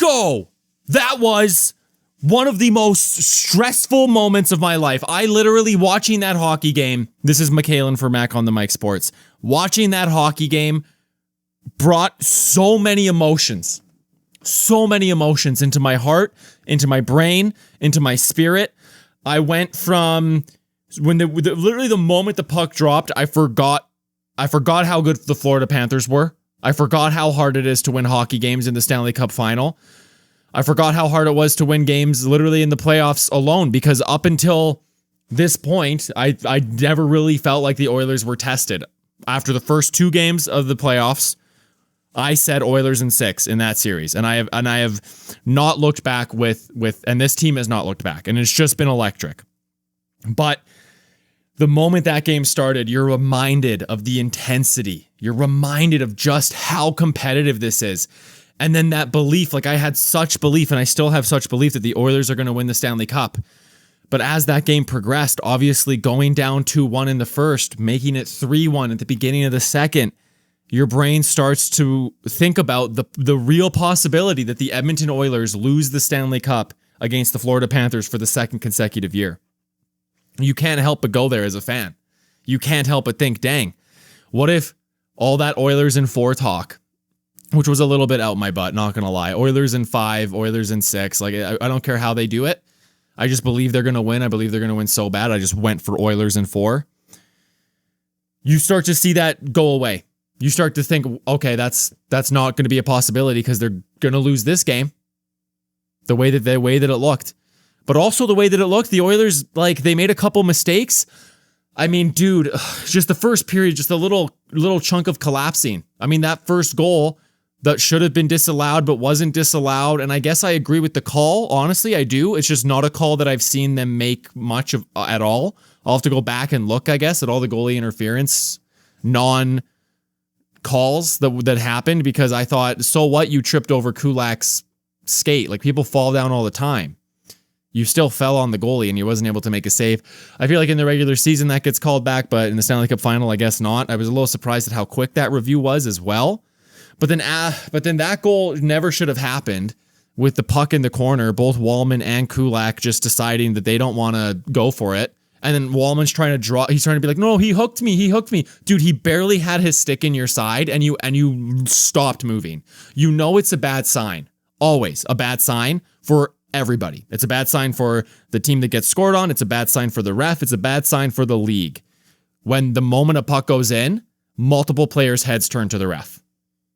go. That was one of the most stressful moments of my life. I literally, watching that hockey game, this is McKalen for Mac on the Mike Sports. Watching that hockey game brought so many emotions into my heart, into my brain, into my spirit. I went from when literally the moment the puck dropped, I forgot how good the Florida Panthers were. I forgot how hard it is to win hockey games in the Stanley Cup final. I forgot how hard it was to win games literally in the playoffs alone, because up until this point, I never really felt like the Oilers were tested. After the first 2 games of the playoffs, I said Oilers in 6 in that series, and I have not looked back with and this team has not looked back, and it's just been electric. But the moment that game started, you're reminded of the intensity. You're reminded of just how competitive this is. And then that belief, like I had such belief, and I still have such belief, that the Oilers are going to win the Stanley Cup. But as that game progressed, obviously going down 2-1 in the first, making it 3-1 at the beginning of the second, your brain starts to think about the real possibility that the Edmonton Oilers lose the Stanley Cup against the Florida Panthers for the second consecutive year. You can't help but go there as a fan. You can't help but think, dang, what if all that Oilers in 4 talk, which was a little bit out my butt, not going to lie. Oilers in 5, Oilers in 6. Like, I don't care how they do it. I just believe they're going to win. I believe they're going to win so bad. I just went for Oilers in 4. You start to see that go away. You start to think, okay, that's not going to be a possibility because they're going to lose this game. The way that it looked. But also the way that it looked, the Oilers, like, they made a couple mistakes. I mean, dude, just the first period, just a little chunk of collapsing. I mean, that first goal that should have been disallowed but wasn't disallowed. And I guess I agree with the call. Honestly, I do. It's just not a call that I've seen them make much of at all. I'll have to go back and look, I guess, at all the goalie interference non-calls that happened, because I thought, so what? You tripped over Kulak's skate. Like, people fall down all the time. You still fell on the goalie and he wasn't able to make a save. I feel like in the regular season that gets called back, but in the Stanley Cup final, I guess not. I was a little surprised at how quick that review was as well. But then that goal never should have happened, with the puck in the corner, both Wallman and Kulak just deciding that they don't want to go for it. And then Wallman's trying to draw. He's trying to be like, no, he hooked me. Dude, he barely had his stick in your side and you stopped moving. You know it's a bad sign. Always a bad sign for everybody. It's a bad sign for the team that gets scored on. It's a bad sign for the ref. It's a bad sign for the league. When the moment a puck goes in, multiple players' heads turn to the ref.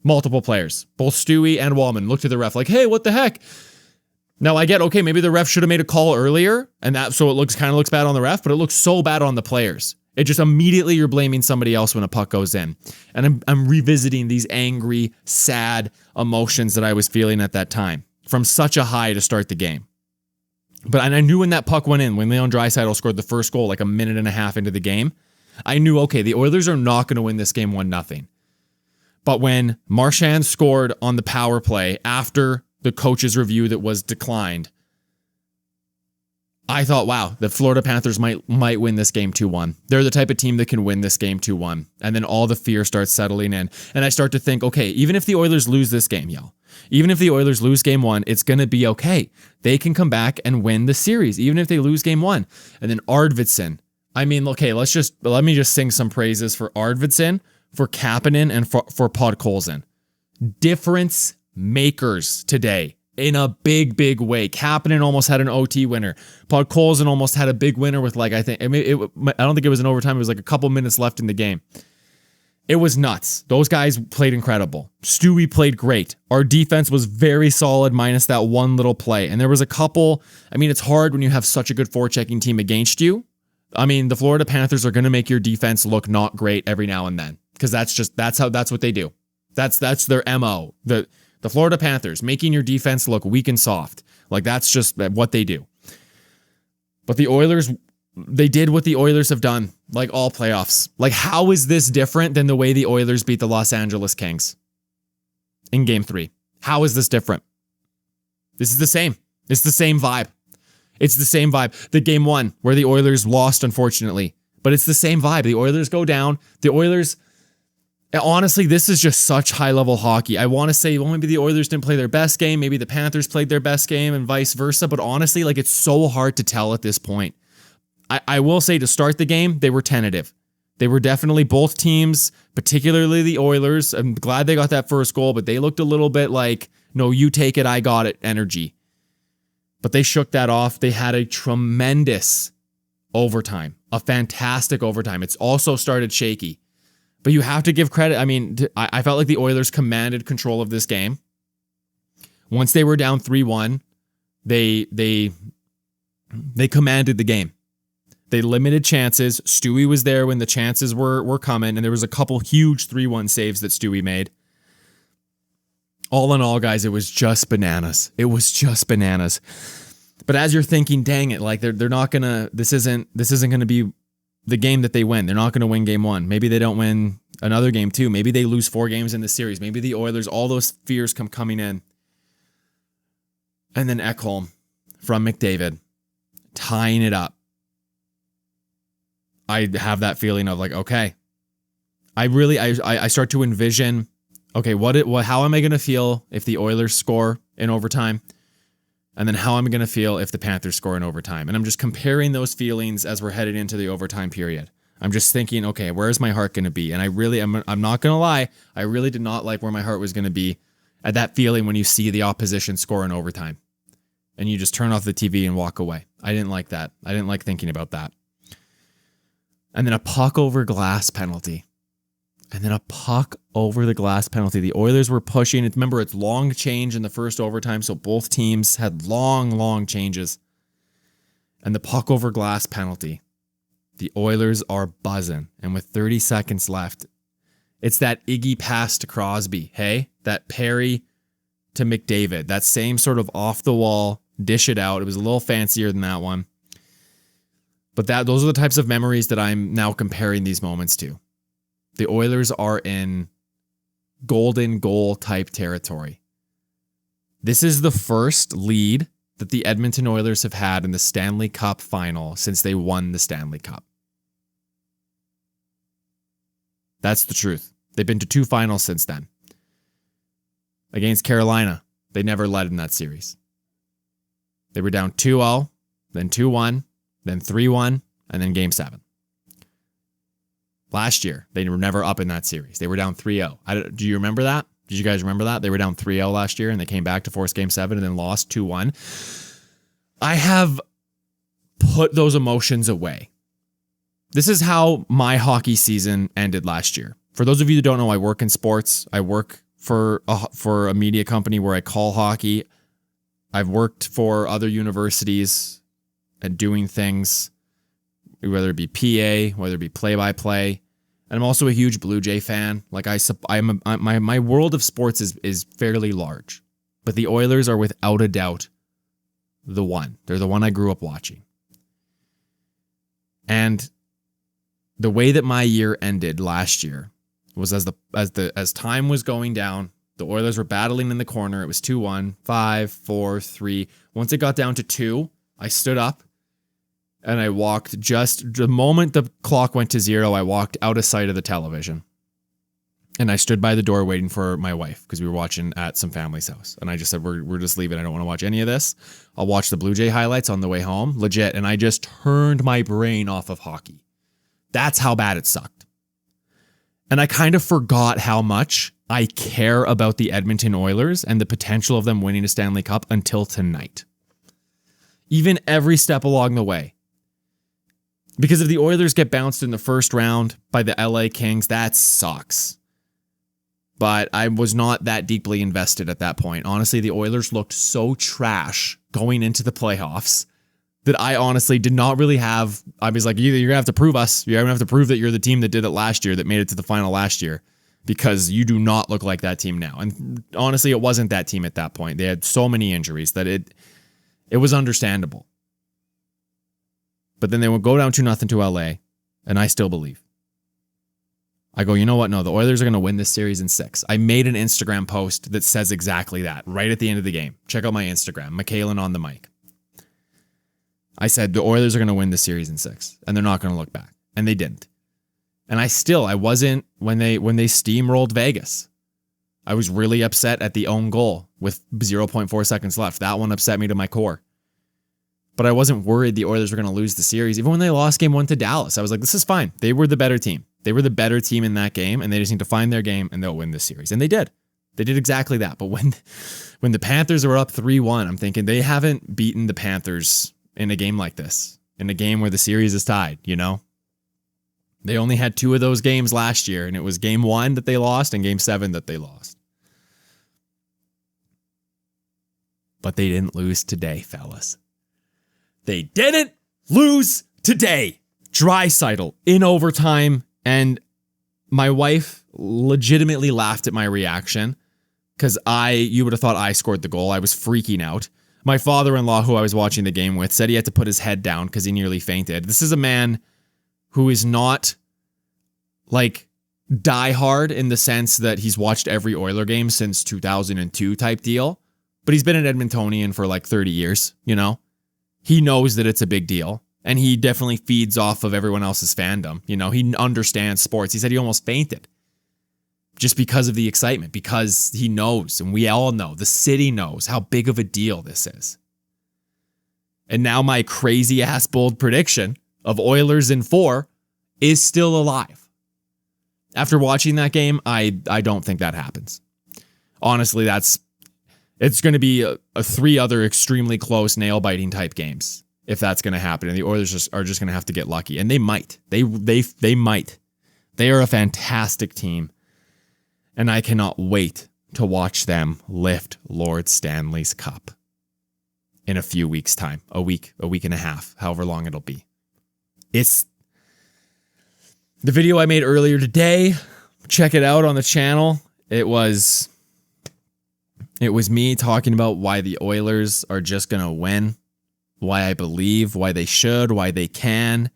Multiple players, both Stewie and Wallman, look to the ref like, hey, what the heck? Now I get, okay, maybe the ref should have made a call earlier, and that so it kind of looks bad on the ref, but it looks so bad on the players. It just immediately you're blaming somebody else when a puck goes in. And I'm revisiting these angry, sad emotions that I was feeling at that time from such a high to start the game. And I knew when that puck went in, when Leon Draisaitl scored the first goal like a minute and a half into the game, I knew, okay, the Oilers are not going to win this game 1-0. But when Marchand scored on the power play after the coach's review that was declined, I thought, wow, the Florida Panthers might win this game 2-1. They're the type of team that can win this game 2-1. And then all the fear starts settling in. And I start to think, okay, even if the Oilers lose this game, even if the Oilers lose game 1, it's going to be okay. They can come back and win the series, even if they lose game 1. And then Arvidsson. I mean, okay, let me just sing some praises for Arvidsson, for Kapanen, and for Podkolzin. Difference makers today in a big, big way. Kapanen almost had an OT winner. Podkolzin almost had a big winner with I don't think it was an overtime. It was like a couple minutes left in the game. It was nuts. Those guys played incredible. Stewie played great. Our defense was very solid minus that one little play. And there was a couple, I mean, it's hard when you have such a good forechecking team against you. I mean, the Florida Panthers are going to make your defense look not great every now and then, because that's what they do. That's their MO. The Florida Panthers making your defense look weak and soft. Like, that's just what they do. But the Oilers, they did what the Oilers have done, like all playoffs. Like, how is this different than the way the Oilers beat the Los Angeles Kings in Game 3? How is this different? This is the same. It's the same vibe. It's the same vibe. The Game 1, where the Oilers lost, unfortunately. But it's the same vibe. The Oilers go down. The Oilers, Honestly, this is just such high-level hockey. I want to say, well, maybe the Oilers didn't play their best game, maybe the Panthers played their best game, and vice versa. But honestly, like, it's so hard to tell at this point. I will say, to start the game, they were tentative. They were definitely, both teams, particularly the Oilers. I'm glad they got that first goal, but they looked a little bit like, no, you take it, I got it energy. But they shook that off. They had a tremendous overtime, a fantastic overtime. It's also started shaky. But you have to give credit. I mean, I felt like the Oilers commanded control of this game. Once they were down 3-1, they commanded the game. They limited chances. Stewie was there when the chances were coming, and there was a couple huge 3-1 saves that Stewie made. All in all, guys, it was just bananas. It was just bananas. But as you're thinking, dang it, like they're not gonna. This isn't gonna be the game that they win. They're not going to win game 1. Maybe they don't win another game 2. Maybe they lose 4 games in the series. Maybe the Oilers, all those fears come coming in. And then Ekholm from McDavid tying it up. I have that feeling of like, okay, I start to envision, okay, how am I going to feel if the Oilers score in overtime? And then how am I going to feel if the Panthers score in overtime? And I'm just comparing those feelings as we're headed into the overtime period. I'm just thinking, okay, where's my heart going to be? And I'm not going to lie, I really did not like where my heart was going to be at that feeling when you see the opposition score in overtime. And you just turn off the TV and walk away. I didn't like that. I didn't like thinking about that. And then a puck over glass penalty. The Oilers were pushing. Remember, it's long change in the first overtime, so both teams had long changes. And the puck over glass penalty. The Oilers are buzzing. And with 30 seconds left, it's that Iggy pass to Crosby. Hey, that Perry to McDavid. That same sort of off-the-wall, dish it out. It was a little fancier than that one. But those are the types of memories that I'm now comparing these moments to. The Oilers are in golden goal type territory. This is the first lead that the Edmonton Oilers have had in the Stanley Cup final since they won the Stanley Cup. That's the truth. They've been to 2 finals since then. Against Carolina, they never led in that series. They were down 2-0, then 2-1, then 3-1, and then Game 7. Last year, they were never up in that series. They were down 3-0. Do you remember that? Did you guys remember that? They were down 3-0 last year, and they came back to force Game 7 and then lost 2-1. I have put those emotions away. This is how my hockey season ended last year. For those of you that don't know, I work in sports. I work for a media company where I call hockey. I've worked for other universities and doing things, whether it be PA, whether it be play-by-play. And I'm also a huge Blue Jay fan. Like my world of sports is fairly large. But the Oilers are without a doubt the one. They're the one I grew up watching. And the way that my year ended last year was as time was going down, the Oilers were battling in the corner. It was 2-1, 5, 4, 3. Once it got down to 2, I stood up and I walked just the moment the clock went to 0, I walked out of sight of the television. And I stood by the door waiting for my wife because we were watching at some family's house. And I just said, we're just leaving. I don't want to watch any of this. I'll watch the Blue Jay highlights on the way home. Legit. And I just turned my brain off of hockey. That's how bad it sucked. And I kind of forgot how much I care about the Edmonton Oilers and the potential of them winning a Stanley Cup until tonight. Even every step along the way. Because if the Oilers get bounced in the first round by the LA Kings, that sucks. But I was not that deeply invested at that point. Honestly, the Oilers looked so trash going into the playoffs that I honestly did not really have. I was like, either you're going to have to prove us. You're going to have to prove that you're the team that did it last year, that made it to the final last year, because you do not look like that team now. And honestly, it wasn't that team at that point. They had so many injuries that it was understandable. But then they would go down 2-0 to LA, and I still believe. I go, you know what? No, the Oilers are going to win this series in 6. I made an Instagram post that says exactly that right at the end of the game. Check out my Instagram, McKalen on the mic. I said the Oilers are going to win this series in 6, and they're not going to look back. And they didn't. And I wasn't when they steamrolled Vegas. I was really upset at the own goal with 0.4 seconds left. That one upset me to my core. But I wasn't worried the Oilers were going to lose the series. Even when they lost game 1 to Dallas, I was like, this is fine. They were the better team. They were the better team in that game, and they just need to find their game, and they'll win this series. And they did. They did exactly that. But when the Panthers were up 3-1, I'm thinking they haven't beaten the Panthers in a game like this, in a game where the series is tied, you know? They only had 2 of those games last year, and it was game 1 that they lost and game 7 that they lost. But they didn't lose today, fellas. They didn't lose today. Draisaitl in overtime, and my wife legitimately laughed at my reaction because you would have thought I scored the goal. I was freaking out. My father-in-law, who I was watching the game with, said he had to put his head down because he nearly fainted. This is a man who is not like diehard in the sense that he's watched every Oiler game since 2002 type deal, but he's been an Edmontonian for like 30 years, you know? He knows that it's a big deal, and he definitely feeds off of everyone else's fandom. You know, he understands sports. He said he almost fainted just because of the excitement, because he knows, and we all know, the city knows how big of a deal this is. And now my crazy ass bold prediction of Oilers in 4 is still alive. After watching that game, I don't think that happens. Honestly, it's going to be a 3 other extremely close nail-biting type games if that's going to happen. And the Oilers are just going to have to get lucky. And they might. They might. They are a fantastic team. And I cannot wait to watch them lift Lord Stanley's Cup in a few weeks' time. A week and a half, however long it'll be. It's the video I made earlier today. Check it out on the channel. It was me talking about why the Oilers are just going to win, why I believe, why they should, why they can.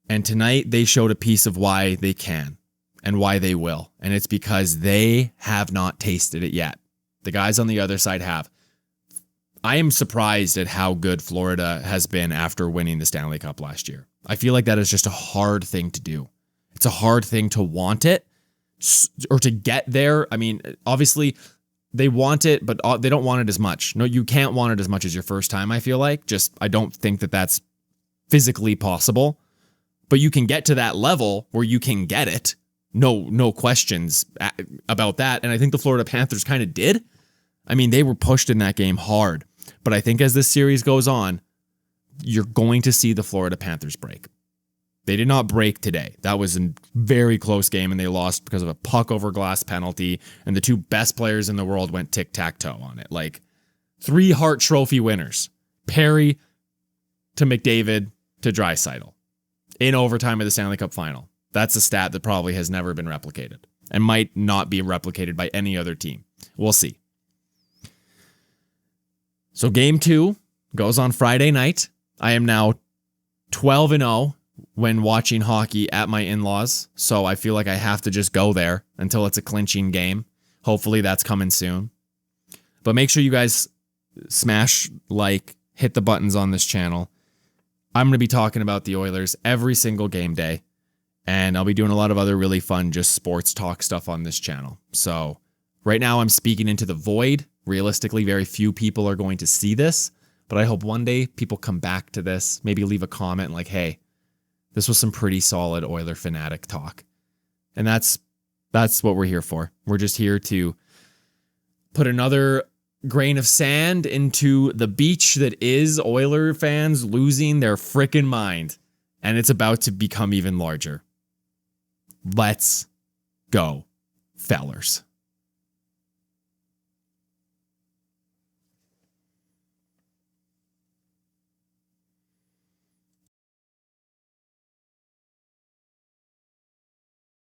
And tonight they showed a piece of why they can and why they will. And it's because they have not tasted it yet. The guys on the other side have. I am surprised at how good Florida has been after winning the Stanley Cup last year. I feel like that is just a hard thing to do. It's a hard thing to want it or to get there. I mean, obviously they want it, but they don't want it as much. No, you can't want it as much as your first time, I feel like. I don't think that that's physically possible. But you can get to that level where you can get it. No questions about that. And I think the Florida Panthers kind of did. I mean, they were pushed in that game hard. But I think as this series goes on, you're going to see the Florida Panthers break. They did not break today. That was a very close game, and they lost because of a puck over glass penalty, and the 2 best players in the world went tic-tac-toe on it. Like 3 Hart Trophy winners. Perry to McDavid to Draisaitl in overtime of the Stanley Cup final. That's a stat that probably has never been replicated and might not be replicated by any other team. We'll see. So game 2 goes on Friday night. I am now 12-0 when watching hockey at my in-laws, so I feel like I have to just go there until it's a clinching game. Hopefully that's coming soon. But make sure you guys smash like, hit the buttons on this channel. I'm going to be talking about the Oilers every single game day, and I'll be doing a lot of other really fun just sports talk stuff on this channel. So right now I'm speaking into the void. Realistically, very few people are going to see this, but I hope one day people come back to this, maybe leave a comment like, hey, this was some pretty solid Oiler fanatic talk. And that's what we're here for. We're just here to put another grain of sand into the beach that is Oiler fans losing their frickin' mind. And it's about to become even larger. Let's go, fellers.